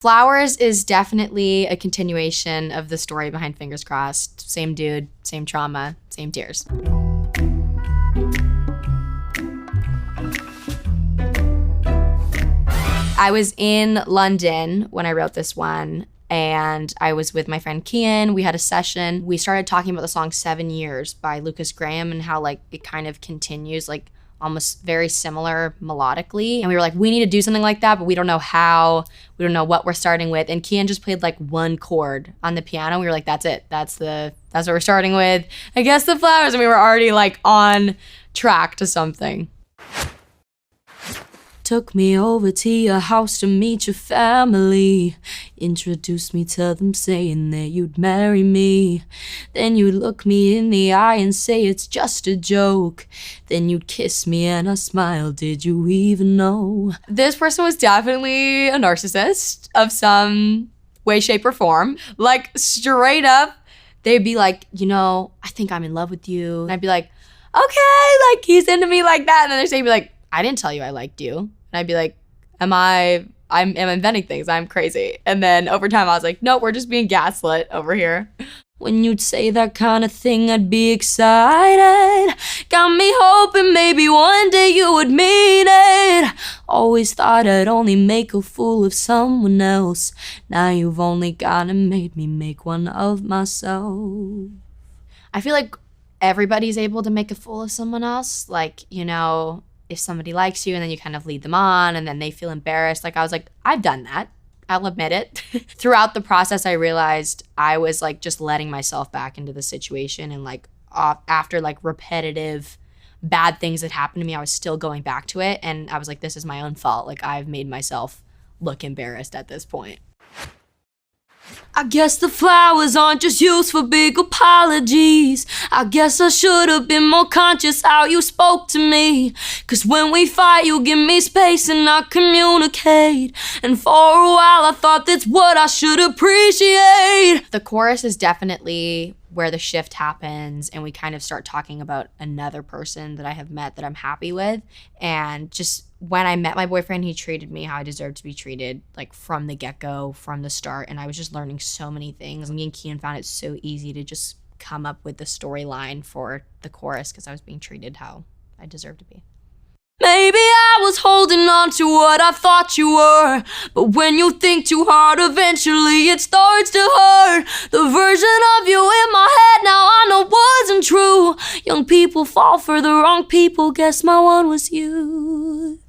Flowers is definitely a continuation of the story behind Fingers Crossed. Same dude, same trauma, same tears. I was in London when I wrote this one, and I was with my friend Kian. We had a session. We started talking about the song 7 Years by Lucas Graham and how like it kind of continues like almost very similar melodically. And we were like, we need to do something like that, but we don't know how, we don't know what we're starting with. And Kian just played like one chord on the piano. We were like, that's it. That's what we're starting with. I guess the flowers. And we were already like on track to something. Took me over to your house to meet your family. Introduced me to them saying that you'd marry me. Then you'd look me in the eye and say it's just a joke. Then you'd kiss me and I smiled, did you even know? This person was definitely a narcissist of some way, shape, or form. Like straight up, they'd be like, you know, I think I'm in love with you. And I'd be like, okay, like he's into me like that. And then they'd be like, I didn't tell you I liked you. And I'd be like, I'm inventing things, I'm crazy. And then over time I was like, no, we're just being gaslit over here. When you'd say that kind of thing, I'd be excited. Got me hoping maybe one day you would mean it. Always thought I'd only make a fool of someone else. Now you've only gone and made me make one of myself. I feel like everybody's able to make a fool of someone else. Like, you know, if somebody likes you and then you kind of lead them on and then they feel embarrassed. Like I was like, I've done that. I'll admit it. Throughout the process, I realized I was like just letting myself back into the situation. And like after like repetitive bad things that happened to me, I was still going back to it. And I was like, this is my own fault. Like I've made myself look embarrassed at this point. I guess the flowers aren't just used for big apologies. I guess I should have been more conscious how you spoke to me. 'Cause when we fight, you give me space and I communicate. And for a while, I thought that's what I should appreciate. The chorus is definitely where the shift happens and we kind of start talking about another person that I have met that I'm happy with. And just when I met my boyfriend, he treated me how I deserved to be treated, like from the get-go, from the start. And I was just learning so many things. Me and Kian found it so easy to just come up with the storyline for the chorus because I was being treated how I deserved to be. Maybe I was holding on to what I thought you were. But when you think too hard, eventually it starts to hurt. The version of you in my head now I know wasn't true. Young people fall for the wrong people. Guess my one was you.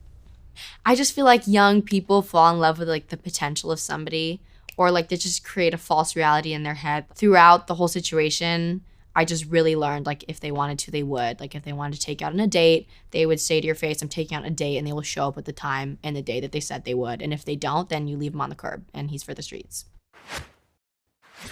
I just feel like young people fall in love with like the potential of somebody, or like they just create a false reality in their head. Throughout the whole situation, I just really learned like if they wanted to, they would. Like if they wanted to take you out on a date, they would say to your face, I'm taking out a date, and they will show up at the time and the day that they said they would. And if they don't, then you leave him on the curb and he's for the streets.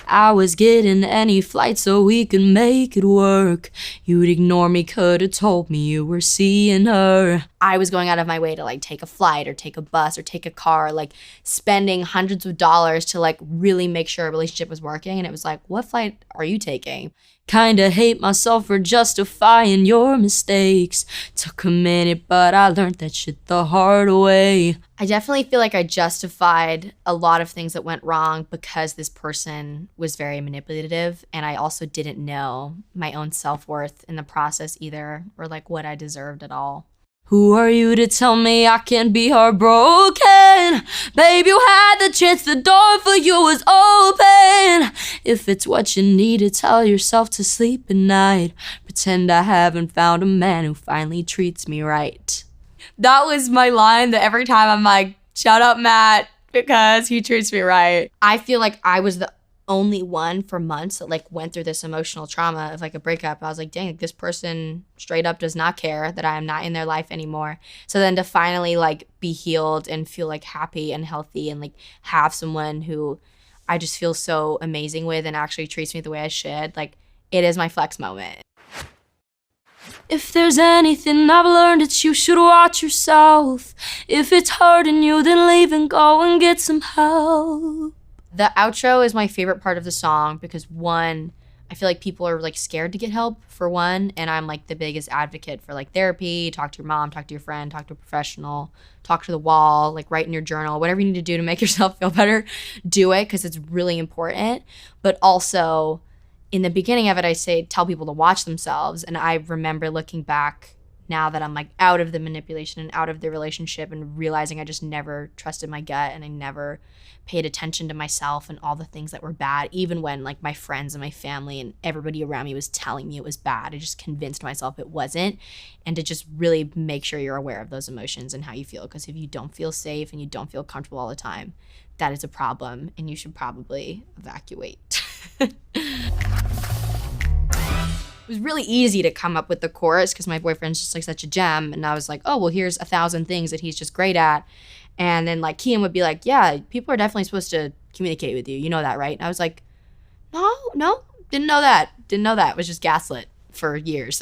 I was getting any flight so we could make it work. You'd ignore me, could've told me you were seeing her. I was going out of my way to like take a flight or take a bus or take a car, like spending hundreds of dollars to like really make sure a relationship was working. And it was like, what flight are you taking? Kinda hate myself for justifying your mistakes. Took a minute, but I learned that shit the hard way. I definitely feel like I justified a lot of things that went wrong because this person was very manipulative, and I also didn't know my own self-worth in the process either, or like what I deserved at all. Who are you to tell me I can't be heartbroken? Babe, you had the chance, the door for you was open. If it's what you need to tell yourself to sleep at night, pretend I haven't found a man who finally treats me right. That was my line that every time I'm like, shut up, Matt, because he treats me right. I feel like I was the only one for months that like went through this emotional trauma of like a breakup. I was like, dang, like, this person straight up does not care that I am not in their life anymore. So then to finally like be healed and feel like happy and healthy and like have someone who I just feel so amazing with and actually treats me the way I should, like it is my flex moment. If there's anything I've learned, it's you should watch yourself. If it's hurting you, then leave and go and get some help. The outro is my favorite part of the song because one, I feel like people are like scared to get help for one, and I'm like the biggest advocate for like therapy. Talk to your mom, talk to your friend, talk to a professional, talk to the wall, like write in your journal, whatever you need to do to make yourself feel better, do it, because it's really important. But also in the beginning of it, I say tell people to watch themselves, and I remember looking back now that I'm like out of the manipulation and out of the relationship and realizing I just never trusted my gut and I never paid attention to myself and all the things that were bad, even when like my friends and my family and everybody around me was telling me it was bad. I just convinced myself it wasn't, and to just really make sure you're aware of those emotions and how you feel, because if you don't feel safe and you don't feel comfortable all the time, that is a problem and you should probably evacuate. It was really easy to come up with the chorus because my boyfriend's just like such a gem. And I was like, oh, well, here's 1,000 things that he's just great at. And then like Kian would be like, yeah, people are definitely supposed to communicate with you. You know that, right? And I was like, no, didn't know that. Was just gaslit for years.